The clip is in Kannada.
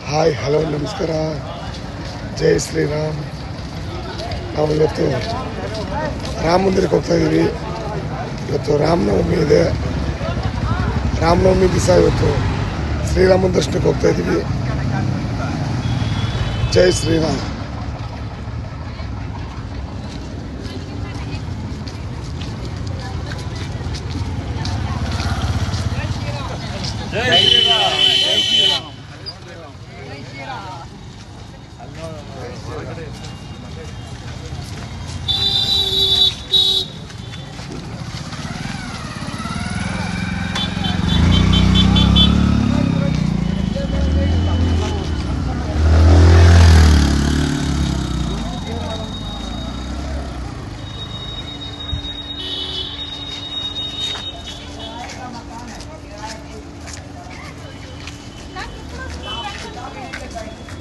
ಹಾಯ್ ಹಲೋ ನಮಸ್ಕಾರ, ಜೈ ಶ್ರೀರಾಮ್. ನಾವು ಇವತ್ತು ರಾಮ ಮಂದಿರಕ್ಕೆ ಹೋಗ್ತಾ ಇದ್ದೀವಿ. ಇವತ್ತು ರಾಮನವಮಿ ಇದೆ. ರಾಮನವಮಿ ದಿವಸ ಇವತ್ತು ಶ್ರೀರಾಮನ ದರ್ಶನಕ್ಕೆ ಹೋಗ್ತಾ ಇದ್ದೀವಿ. ಜೈ ಶ್ರೀರಾಮ್. ಜೈ ಶ್ರೀರಾಮ್. ಜೈ ಶ್ರೀರಾಮ್.